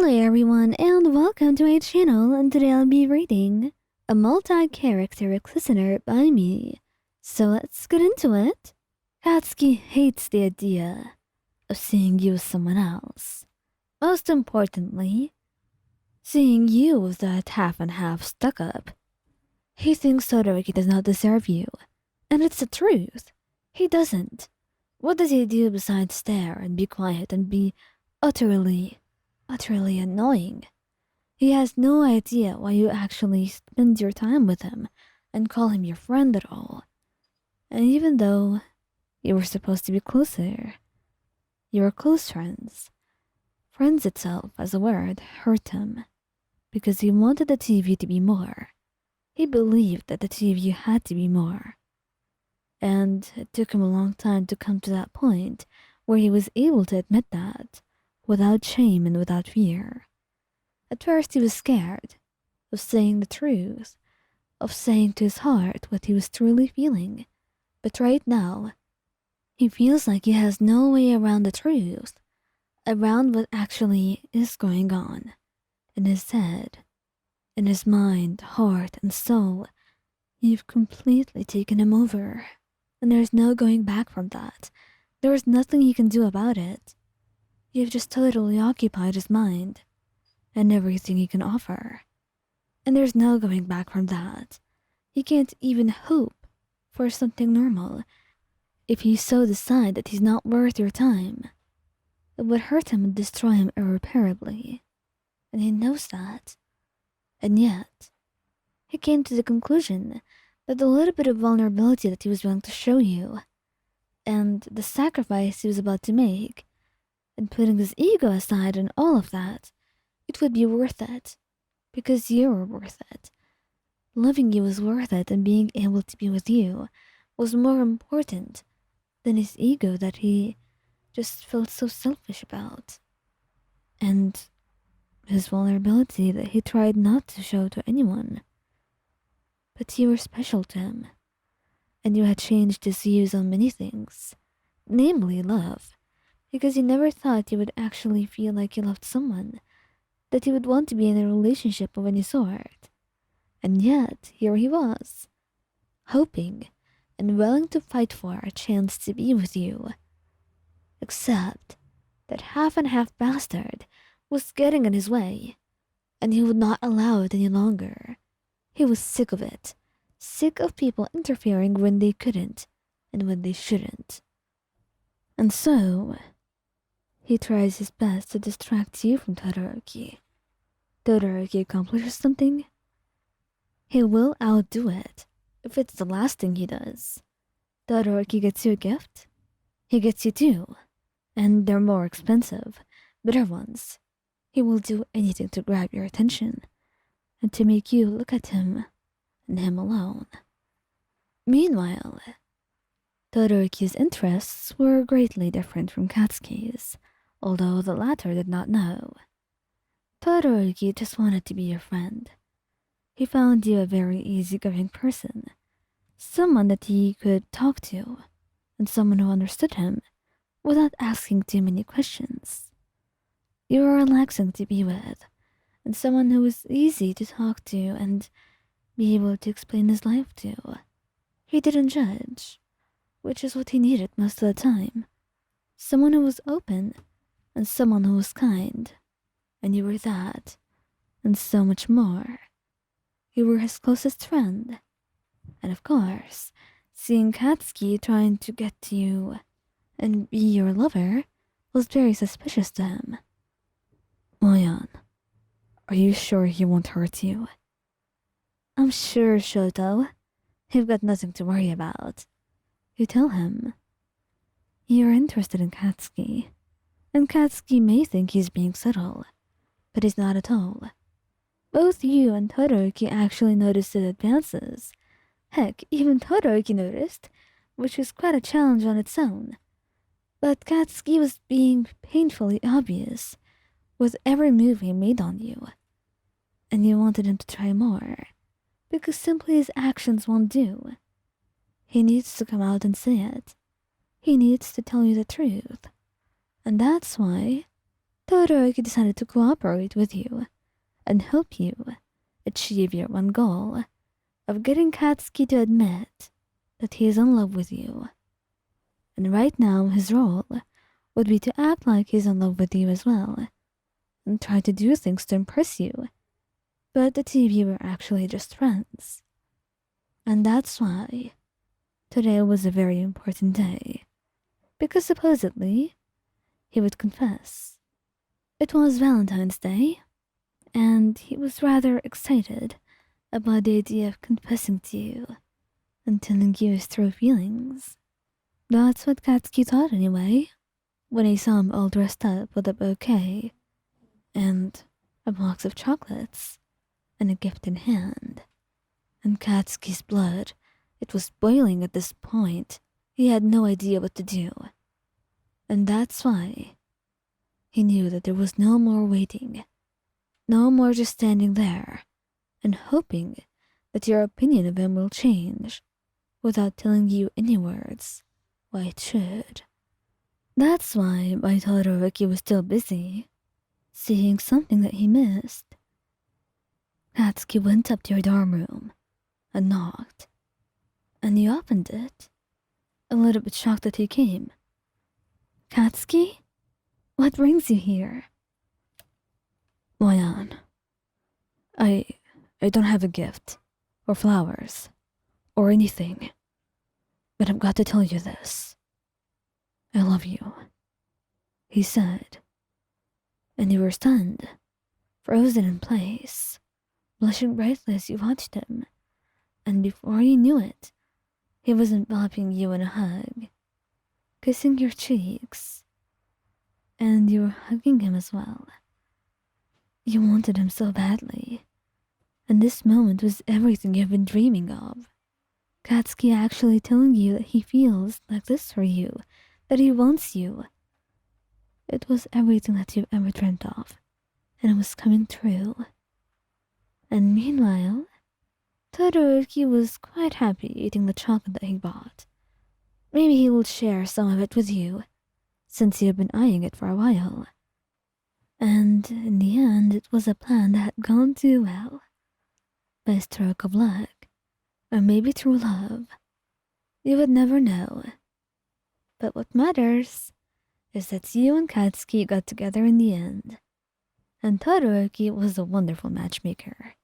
Hello everyone and welcome to my channel, and today I'll be reading a multi-character listener by me. So let's get into it. Katsuki hates the idea of seeing you as someone else. Most importantly, seeing you with that half and half stuck up. He thinks Todoroki does not deserve you, and it's the truth. He doesn't. What does he do besides stare and be quiet and be utterly annoying? He has no idea why you actually spend your time with him and call him your friend at all. And even though you were supposed to be closer, you were close friends. Friends itself as a word hurt him because he wanted the two of you to be more. He believed that the two of you had to be more. And it took him a long time to come to that point where he was able to admit that, without shame and without fear. At first he was scared of saying the truth, of saying to his heart what he was truly feeling. But right now, he feels like he has no way around the truth, around what actually is going on. In his head, in his mind, heart, and soul, you've completely taken him over. And there's no going back from that. There is nothing he can do about it. You've just totally occupied his mind and everything he can offer. And there's no going back from that. He can't even hope for something normal. If you so decide that he's not worth your time, it would hurt him and destroy him irreparably. And he knows that. And yet, he came to the conclusion that the little bit of vulnerability that he was willing to show you, and the sacrifice he was about to make, and putting his ego aside and all of that, it would be worth it. Because you were worth it. Loving you was worth it, and being able to be with you was more important than his ego that he just felt so selfish about. And his vulnerability that he tried not to show to anyone. But you were special to him, and you had changed his views on many things, namely love, because he never thought you would actually feel like you loved someone, that he would want to be in a relationship of any sort. And yet, here he was, hoping and willing to fight for a chance to be with you. Except that half and half bastard was getting in his way, and he would not allow it any longer. He was sick of it, sick of people interfering when they couldn't and when they shouldn't. And so, he tries his best to distract you from Todoroki. Todoroki accomplishes something, he will outdo it if it's the last thing he does. Todoroki gets you a gift, he gets you two, and they're more expensive, better ones. He will do anything to grab your attention and to make you look at him and him alone. Meanwhile, Todoroki's interests were greatly different from Katsuki's, although the latter did not know. Todoroki just wanted to be your friend. He found you a very easygoing person, someone that he could talk to, and someone who understood him without asking too many questions. You were relaxing to be with, and someone who was easy to talk to and be able to explain his life to. He didn't judge, which is what he needed most of the time. Someone who was open, and someone who was kind. And you were that, and so much more. You were his closest friend. And of course, seeing Katsuki trying to get to you and be your lover was very suspicious to him. Moyan, are you sure he won't hurt you? I'm sure, Shoto. You've got nothing to worry about. You tell him. You're interested in Katsuki, and Katsuki may think he's being subtle, but he's not at all. Both you and Todoroki actually noticed his advances. Heck, even Todoroki noticed, which was quite a challenge on its own. But Katsuki was being painfully obvious with every move he made on you. And you wanted him to try more, because simply his actions won't do. He needs to come out and say it. He needs to tell you the truth. And that's why Todoroki decided to cooperate with you and help you achieve your one goal of getting Katsuki to admit that he is in love with you. And right now, his role would be to act like he's in love with you as well and try to do things to impress you. But the two of you were actually just friends. And that's why today was a very important day. Because supposedly, he would confess. It was Valentine's Day, and he was rather excited about the idea of confessing to you and telling you his true feelings. That's what Katsuki thought anyway, when he saw him all dressed up with a bouquet and a box of chocolates and a gift in hand. And Katsuki's blood, it was boiling at this point. He had no idea what to do. And that's why he knew that there was no more waiting, no more just standing there and hoping that your opinion of him will change without telling you any words why it should. That's why Todoroki was still busy, seeing something that he missed. Katsuki went up to your dorm room and knocked, and he opened it, a little bit shocked that he came. Katsuki? What brings you here? Moyan, I don't have a gift, or flowers, or anything, but I've got to tell you this. I love you, he said, and you were stunned, frozen in place, blushing brightly as you watched him, and before you knew it, he was enveloping you in a hug, kissing your cheeks, and you were hugging him as well. You wanted him so badly, and this moment was everything you've been dreaming of. Katsuki actually telling you that he feels like this for you, that he wants you. It was everything that you've ever dreamt of, and it was coming true. And meanwhile, Todoroki was quite happy eating the chocolate that he bought. Maybe he will share some of it with you, since you've been eyeing it for a while. And in the end, it was a plan that had gone too well. By a stroke of luck, or maybe true love, you would never know. But what matters is that you and Katsuki got together in the end, and Todoroki was a wonderful matchmaker.